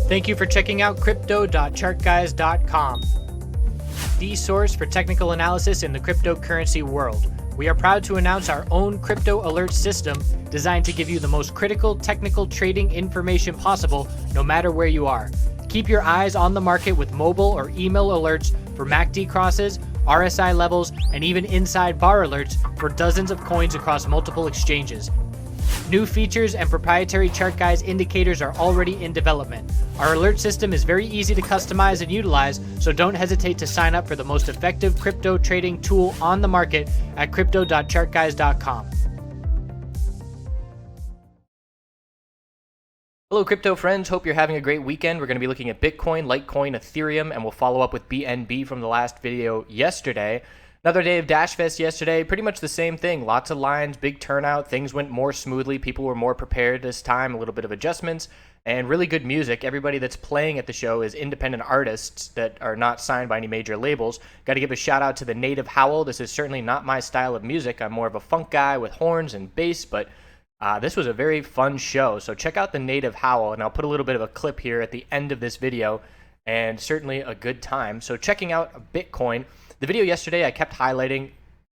Thank you for checking out crypto.chartguys.com, the source for technical analysis in the cryptocurrency world. We are proud to announce our own crypto alert system designed to give you the most critical technical trading information possible no matter where you are. Keep your eyes on the market with mobile or email alerts for MACD crosses, RSI levels, and even inside bar alerts for dozens of coins across multiple exchanges. New features and proprietary ChartGuys indicators are already in development. Our alert system is very easy to customize and utilize, so don't hesitate to sign up for the most effective crypto trading tool on the market at crypto.chartguys.com. Hello crypto friends, hope you're having a great weekend. We're going to be looking at Bitcoin, Litecoin, Ethereum, and we'll follow up with BNB from the last video yesterday. Another day of Dash Fest yesterday, pretty much the same thing. Lots of lines, big turnout, things went more smoothly, people were more prepared this time, a little bit of adjustments, and really good music. Everybody that's playing at the show is independent artists that are not signed by any major labels. Got to give a shout out to the Native Howl. This is certainly not my style of music. I'm more of a funk guy with horns and bass, but this was a very fun show. So check out the Native Howl, and I'll put a little bit of a clip here at the end of this video, and certainly a good time. So checking out Bitcoin. The video yesterday, I kept highlighting,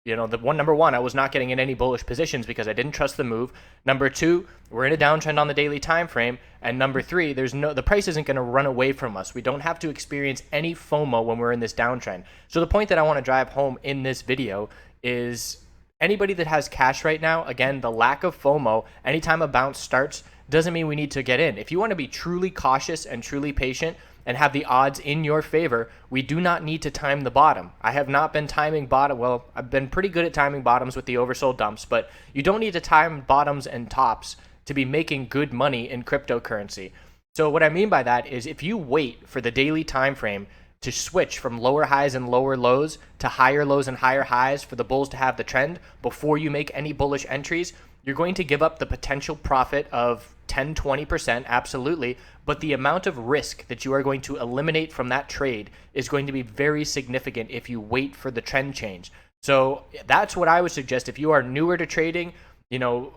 number one, I was not getting in any bullish positions because I didn't trust the move. Number two, we're in a downtrend on the daily time frame. And number three, the price isn't going to run away from us. We don't have to experience any FOMO when we're in this downtrend. So the point that I want to drive home in this video is anybody that has cash right now, again, the lack of FOMO, anytime a bounce starts, doesn't mean we need to get in. If you want to be truly cautious and truly patient and have the odds in your favor, we do not need to time the bottom. I have not been timing bottom. Well, I've been pretty good at timing bottoms with the oversold dumps, but you don't need to time bottoms and tops to be making good money in cryptocurrency. So what I mean by that is if you wait for the daily time frame to switch from lower highs and lower lows to higher lows and higher highs for the bulls to have the trend before you make any bullish entries, you're going to give up the potential profit of 10-20%, absolutely, but the amount of risk that you are going to eliminate from that trade is going to be very significant if you wait for the trend change. So that's what I would suggest. If you are newer to trading,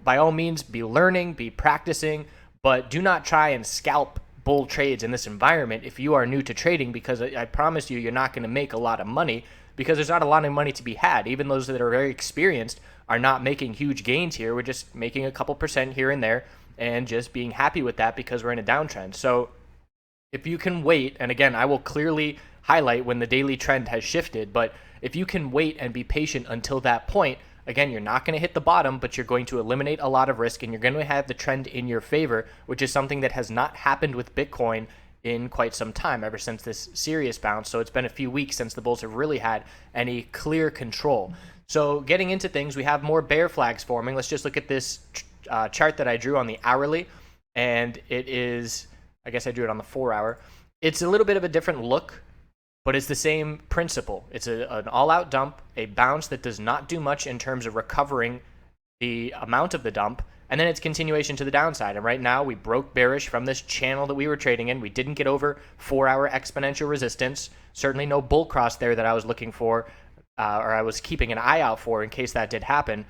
by all means, be learning, be practicing, but do not try and scalp bull trades in this environment if you are new to trading, because I promise you, you're not going to make a lot of money because there's not a lot of money to be had. Even those that are very experienced are not making huge gains here. We're just making a couple percent here and there and just being happy with that because we're in a downtrend. So if you can wait, and again, I will clearly highlight when the daily trend has shifted, but if you can wait and be patient until that point, again, you're not going to hit the bottom, but you're going to eliminate a lot of risk and you're going to have the trend in your favor, which is something that has not happened with Bitcoin in quite some time, ever since this serious bounce. So it's been a few weeks since the bulls have really had any clear control. So getting into things, we have more bear flags forming. Let's just look at this chart that I drew on the hourly, and it is, I guess I drew it on the 4-hour. It's a little bit of a different look, but it's the same principle. It's an all-out dump, a bounce that does not do much in terms of recovering the amount of the dump, and then it's continuation to the downside. And right now, we broke bearish from this channel that we were trading in. We didn't get over 4-hour exponential resistance. Certainly no bull cross there that I was looking for, or I was keeping an eye out for in case that did happen.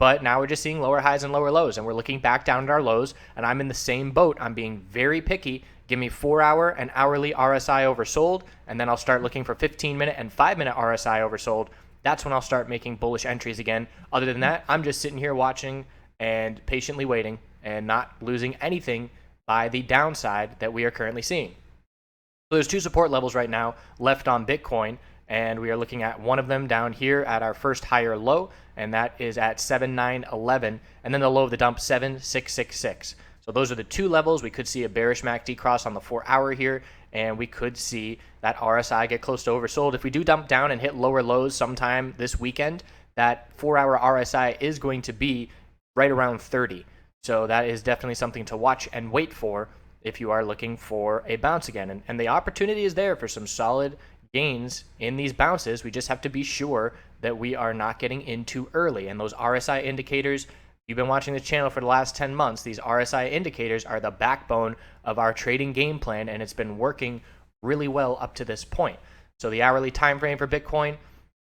But now we're just seeing lower highs and lower lows, and we're looking back down at our lows, and I'm in the same boat. I'm being very picky. Give me 4-hour and hourly RSI oversold, and then I'll start looking for 15-minute and 5-minute RSI oversold. That's when I'll start making bullish entries again. Other than that, I'm just sitting here watching and patiently waiting and not losing anything by the downside that we are currently seeing. So there's two support levels right now left on Bitcoin, and we are looking at one of them down here at our first higher low, and that is at 7,911, and then the low of the dump 7,666. So those are the two levels. We could see a bearish MACD cross on the 4-hour here, and we could see that RSI get close to oversold. If we do dump down and hit lower lows sometime this weekend, that 4-hour RSI is going to be right around 30. So that is definitely something to watch and wait for if you are looking for a bounce again. And the opportunity is there for some solid gains in these bounces. We just have to be sure that we are not getting in too early. And those RSI indicators, you've been watching this channel for the last 10 months, these RSI indicators are the backbone of our trading game plan, and it's been working really well up to this point. So the hourly time frame for Bitcoin,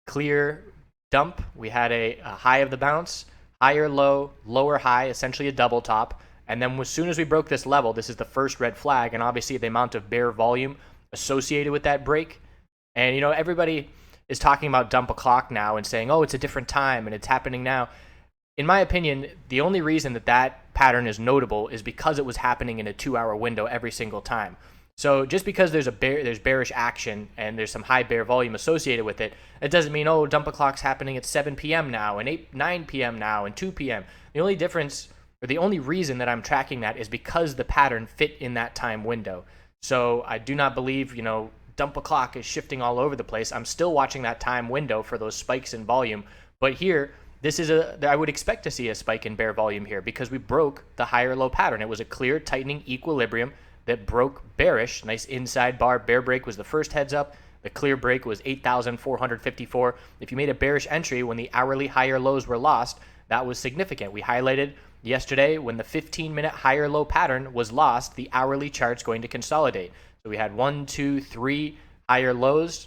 clear dump. We had a high of the bounce, higher low, lower high, essentially a double top, And then as soon as we broke this level, this is the first red flag, and obviously the amount of bear volume associated with that break. And, everybody is talking about dump a clock now and saying, oh, it's a different time and it's happening now. In my opinion, the only reason that pattern is notable is because it was happening in a 2-hour window every single time. So just because there's bearish action and there's some high bear volume associated with it, it doesn't mean, oh, dump a clock's happening at 7 p.m. now and 9 p.m. now and 2 p.m. The only difference, or the only reason that I'm tracking that is because the pattern fit in that time window. So I do not believe, dump a clock is shifting all over the place. I'm still watching that time window for those spikes in volume. But here, I would expect to see a spike in bear volume here because we broke the higher low pattern. It was a clear tightening equilibrium that broke bearish. Nice inside bar bear break was the first heads up. The clear break was 8,454. If you made a bearish entry when the hourly higher lows were lost, that was significant. We highlighted yesterday when the 15-minute higher low pattern was lost, the hourly chart's going to consolidate. So we had 1, 2, 3 higher lows,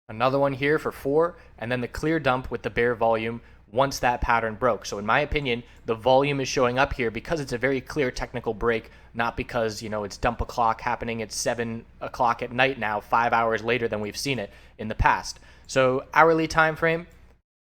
another one here for 4, and then the clear dump with the bear volume once that pattern broke. So in my opinion, the volume is showing up here because it's a very clear technical break, not because, it's dump a clock happening at 7 o'clock at night now, 5 hours later than we've seen it in the past. So hourly time frame,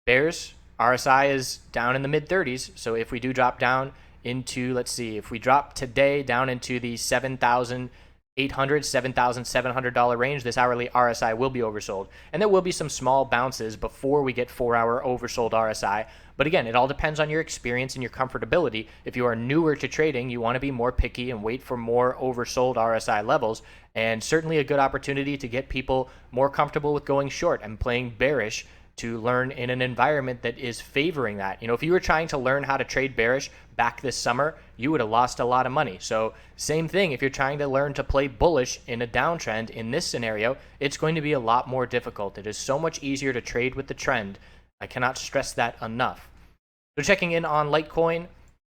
bears, RSI is down in the mid 30s. So if we do drop down into, let's see, if we drop today down into the $7,800, $7,700 range, this hourly RSI will be oversold. And there will be some small bounces before we get 4-hour oversold RSI. But again, it all depends on your experience and your comfortability. If you are newer to trading, you want to be more picky and wait for more oversold RSI levels. And certainly a good opportunity to get people more comfortable with going short and playing bearish to learn in an environment that is favoring that. If you were trying to learn how to trade bearish back this summer, you would have lost a lot of money. So same thing, if you're trying to learn to play bullish in a downtrend in this scenario, it's going to be a lot more difficult. It is so much easier to trade with the trend. I cannot stress that enough. So checking in on Litecoin,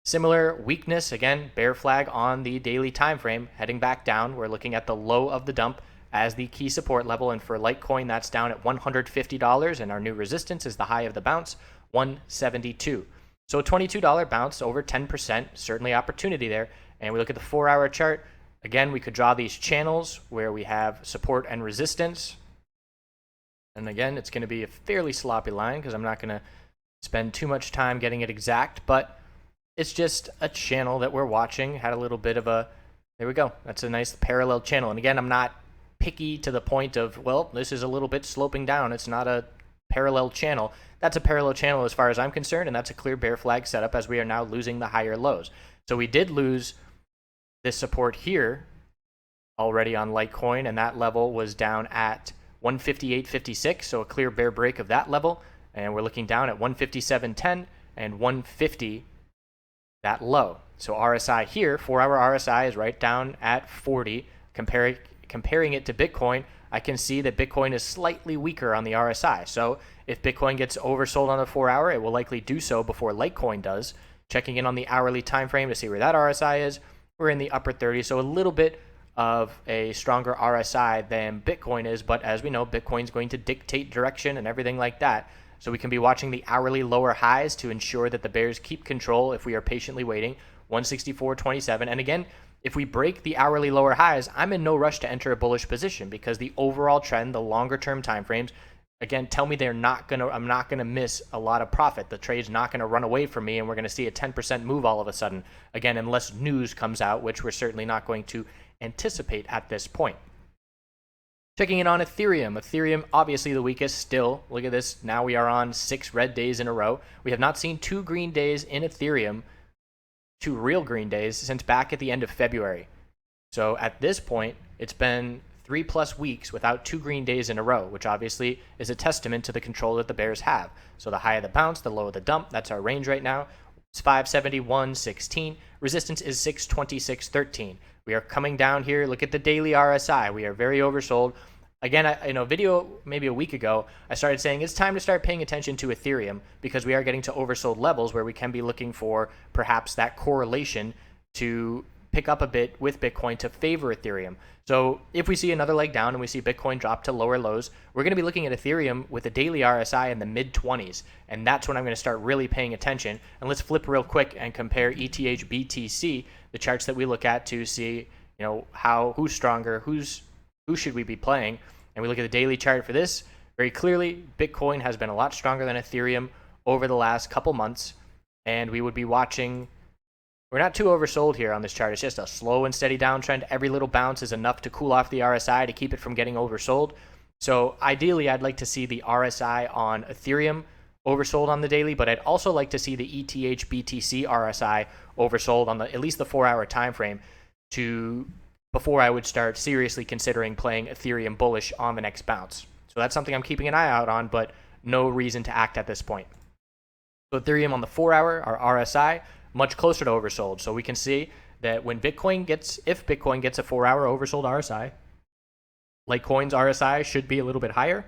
similar weakness, again, bear flag on the daily time frame, heading back down. We're looking at the low of the dump as the key support level, and for Litecoin, that's down at $150, and our new resistance is the high of the bounce, 172. So a $22 bounce, over 10%, certainly opportunity there. And we look at the 4-hour chart. Again, we could draw these channels where we have support and resistance. And again, it's going to be a fairly sloppy line because I'm not going to spend too much time getting it exact, but it's just a channel that we're watching. Had a little bit of a, there we go. That's a nice parallel channel. And again, I'm not picky to the point of, well, this is a little bit sloping down. It's not a parallel channel. That's a parallel channel as far as I'm concerned, and that's a clear bear flag setup as we are now losing the higher lows. So we did lose this support here already on Litecoin, and that level was down at 158.56, so a clear bear break of that level. And we're looking down at 157.10 and 150, that low. So RSI here, 4-hour RSI is right down at 40. Comparing it to Bitcoin, I can see that Bitcoin is slightly weaker on the RSI. So if Bitcoin gets oversold on the 4-hour, it will likely do so before Litecoin does. Checking in on the hourly time frame to see where that RSI is, we're in the upper 30s, so a little bit of a stronger RSI than Bitcoin is, but as we know, Bitcoin's going to dictate direction and everything like that. So we can be watching the hourly lower highs to ensure that the bears keep control if we are patiently waiting, 164.27. And again, if we break the hourly lower highs, I'm in no rush to enter a bullish position because the overall trend, the longer term time frames, again, tell me I'm not gonna miss a lot of profit. The trade's not gonna run away from me and we're gonna see a 10% move all of a sudden. Again, unless news comes out, which we're certainly not going to anticipate at this point. Checking in on Ethereum. Ethereum, obviously the weakest still. Look at this. Now we are on 6 red days in a row. We have not seen 2 green days in Ethereum, 2 real green days, since back at the end of February. So at this point, it's been 3+ weeks without 2 green days in a row, which obviously is a testament to the control that the bears have. So the high of the bounce, the low of the dump, that's our range right now. It's 571.16. Resistance is 626.13. We are coming down here. Look at the daily RSI. We are very oversold. Again, in a video maybe a week ago, I started saying it's time to start paying attention to Ethereum because we are getting to oversold levels where we can be looking for perhaps that correlation to pick up a bit with Bitcoin to favor Ethereum. So if we see another leg down and we see Bitcoin drop to lower lows, we're going to be looking at Ethereum with a daily RSI in the mid 20s. And that's when I'm going to start really paying attention. And let's flip real quick and compare ETH BTC, the charts that we look at to see, who's stronger, who should we be playing. And we look at the daily chart for this. Very clearly, Bitcoin has been a lot stronger than Ethereum over the last couple months. And we would be watching. We're not too oversold here on this chart. It's just a slow and steady downtrend. Every little bounce is enough to cool off the RSI to keep it from getting oversold. So ideally, I'd like to see the RSI on Ethereum oversold on the daily, but I'd also like to see the ETH BTC RSI oversold on at least the 4-hour time frame before I would start seriously considering playing Ethereum bullish on the next bounce. So that's something I'm keeping an eye out on, but no reason to act at this point. So Ethereum on the 4-hour, our RSI, much closer to oversold. So we can see that if Bitcoin gets a 4-hour oversold RSI, Litecoin's RSI should be a little bit higher.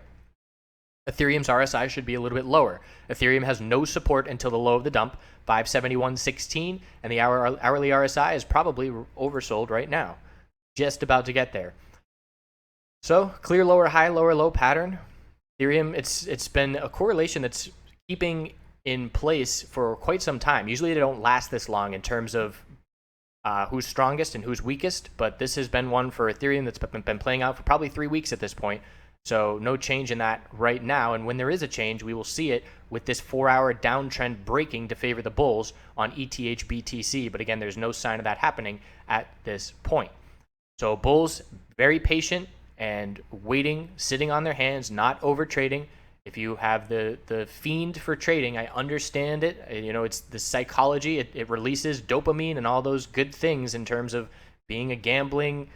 Ethereum's RSI should be a little bit lower. Ethereum has no support until the low of the dump, 571.16, and the hourly RSI is probably oversold right now, just about to get there. So clear lower high, lower low pattern. Ethereum, it's been a correlation that's keeping in place for quite some time. Usually they don't last this long in terms of who's strongest and who's weakest, but this has been one for Ethereum that's been playing out for probably 3 weeks at this point. So no change in that right now. And when there is a change, we will see it with this 4-hour downtrend breaking to favor the bulls on ETH BTC. But again, there's no sign of that happening at this point. So bulls, very patient and waiting, sitting on their hands, not over trading. If you have the fiend for trading, I understand it. It's the psychology. It releases dopamine and all those good things in terms of being a gambling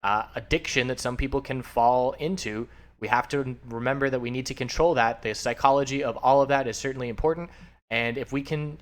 addiction that some people can fall into. We have to remember that we need to control that. The psychology of all of that is certainly important. And if we can,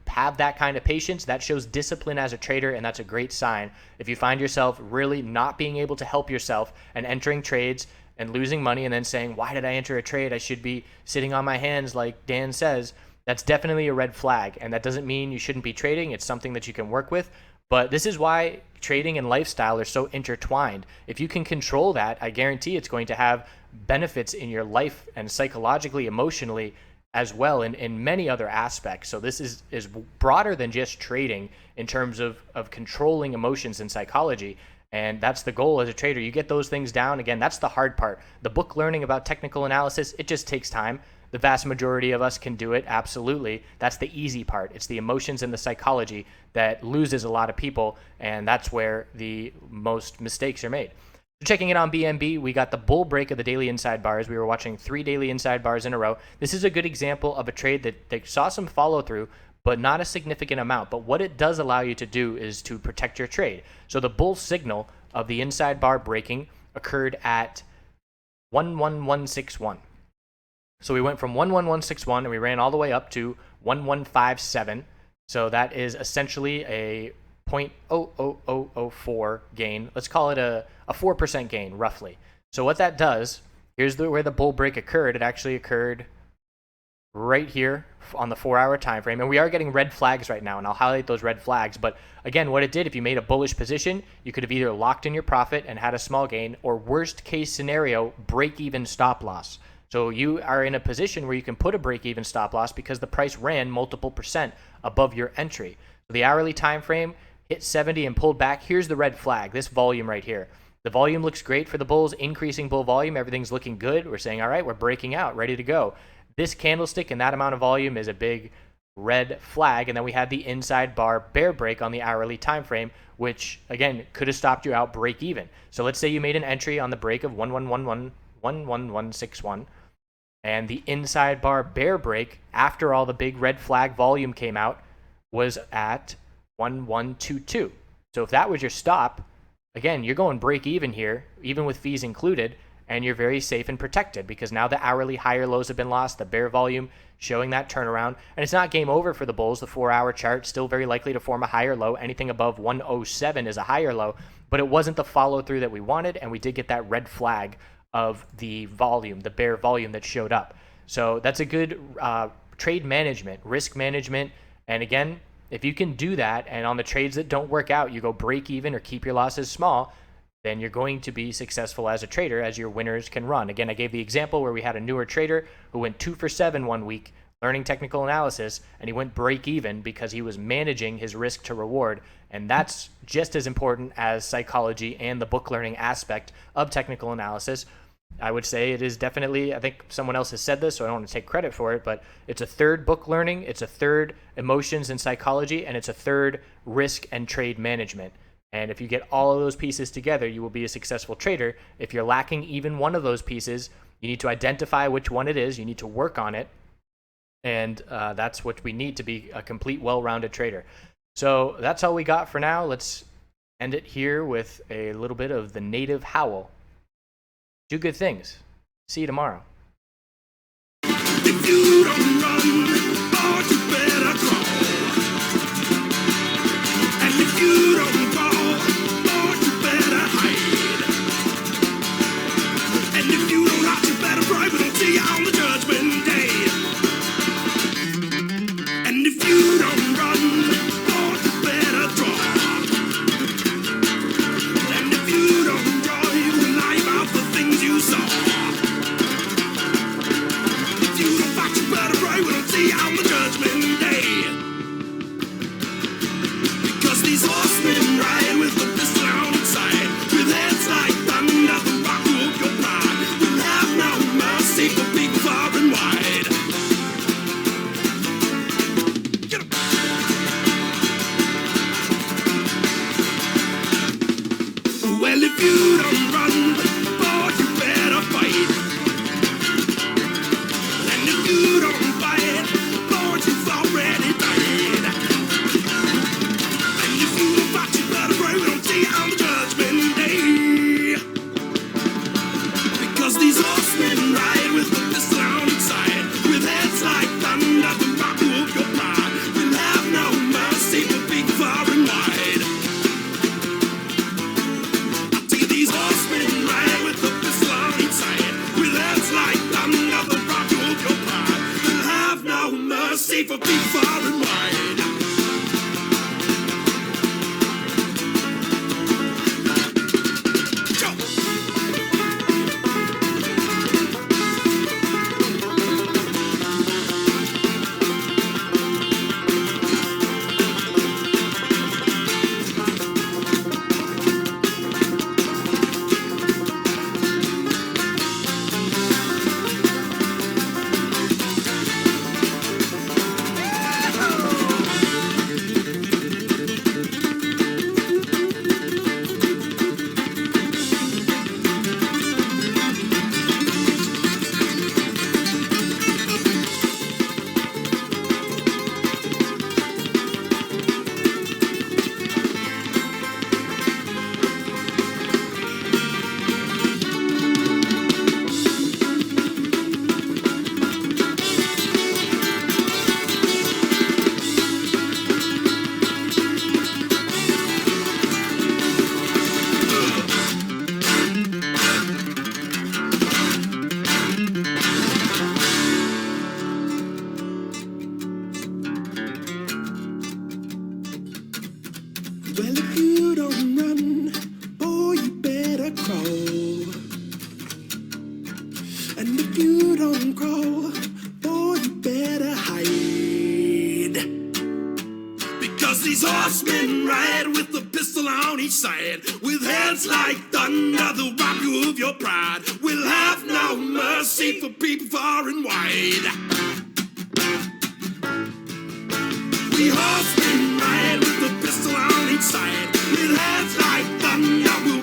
have that kind of patience, that shows discipline as a trader, and that's a great sign. If you find yourself really not being able to help yourself and entering trades and losing money and then saying, why did I enter a trade? I should be sitting on my hands like Dan says. That's definitely a red flag. And that doesn't mean you shouldn't be trading. It's something that you can work with. But this is why trading and lifestyle are so intertwined. If you can control that, I guarantee it's going to have benefits in your life and psychologically, emotionally as well in many other aspects. So this is broader than just trading in terms of controlling emotions and psychology. And that's the goal as a trader. You get those things down. Again, that's the hard part. The book learning about technical analysis, it just takes time. The vast majority of us can do it, absolutely. That's the easy part. It's the emotions and the psychology that loses a lot of people, and that's where the most mistakes are made. So checking it on BNB, we got the bull break of the daily inside bars. We were watching 3 daily inside bars in a row. This is a good example of a trade that saw some follow through, but not a significant amount. But what it does allow you to do is to protect your trade. So the bull signal of the inside bar breaking occurred at 11161. So we went from 11161 and we ran all the way up to 1157. So that is essentially a 0.00004 gain. Let's call it a 4% gain, roughly. So what that does, here's where the bull break occurred. It actually occurred right here on the 4-hour time frame, and we are getting red flags right now, and I'll highlight those red flags. But again, what it did, if you made a bullish position, you could have either locked in your profit and had a small gain, or worst case scenario, break even stop loss. So you are in a position where you can put a break even stop loss because the price ran multiple percent above your entry. So the hourly time frame hit 70 and pulled back. Here's the red flag, this volume right here. The volume looks great for the bulls, increasing bull volume. Everything's looking good. We're saying, all right, we're breaking out, ready to go. This candlestick and that amount of volume is a big red flag. And then we had the inside bar bear break on the hourly time frame, which again could have stopped you out break even. So let's say you made an entry on the break of 11161, and the inside bar bear break after all the big red flag volume came out was at 1122. So if that was your stop, again, you're going break even here, even with fees included, and you're very safe and protected because now the hourly higher lows have been lost, the bear volume showing that turnaround. And it's not game over for the bulls. The 4-hour chart still very likely to form a higher low. Anything above 107 is a higher low, but it wasn't the follow through that we wanted, and we did get that red flag of the volume, the bear volume that showed up. So that's a good trade management, risk management. And again, If you can do that, and on the trades that don't work out, you go break even or keep your losses small, then you're going to be successful as a trader, as your winners can run. Again, I gave the example where we had a newer trader who went 2 for 7 one week learning technical analysis, and he went break even because he was managing his risk to reward. And that's just as important as psychology and the book learning aspect of technical analysis. I would say it is definitely, I think someone else has said this, so I don't want to take credit for it, but it's a third book learning, it's a third emotions and psychology, and it's a third risk and trade management. And if you get all of those pieces together, you will be a successful trader. If you're lacking even one of those pieces, you need to identify which one it is, you need to work on it, and that's what we need to be a complete, well-rounded trader. So that's all we got for now. Let's end it here with a little bit of the native howl. Do good things. See you tomorrow. If you don't run, oh, you better crawl. And if you don't crawl, oh, you better hide. And if you don't hide, you better pray, but I'll see you on the judgment day. And if you don't run, oh, you better draw. And if you don't draw, you will lie about the things you saw. If you don't fight, you better pray, we don't see you on the judgment day. Because these horsemen ride with the pistol on each side, with heads like thunder, the rock will go pride. We'll have no mercy for people far and wide. Get 'em. Well, if you don't run, boy, you better fight. And if you don't fight, boy, you've already died. And if you don't fight, you better pray, we don't see you on the judgment day. Because these horsemen ride with the pistol on each side, with heads like thunder, the rock will go pride. We'll have no mercy for big, far and wide. These horsemen ride with the pistol on each side, with heads like thunder, the rock will go pride. We'll have no mercy for people far and wide. Go! Well, if you don't run, boy, you better crawl. And if you don't crawl, boy, you better hide. Because these horsemen ride with the pistol on each side, with heads like thunder, the rock of your pride. We'll have no mercy for people far and wide. We horsemen ride with the pistol on each side, with heads like thunder.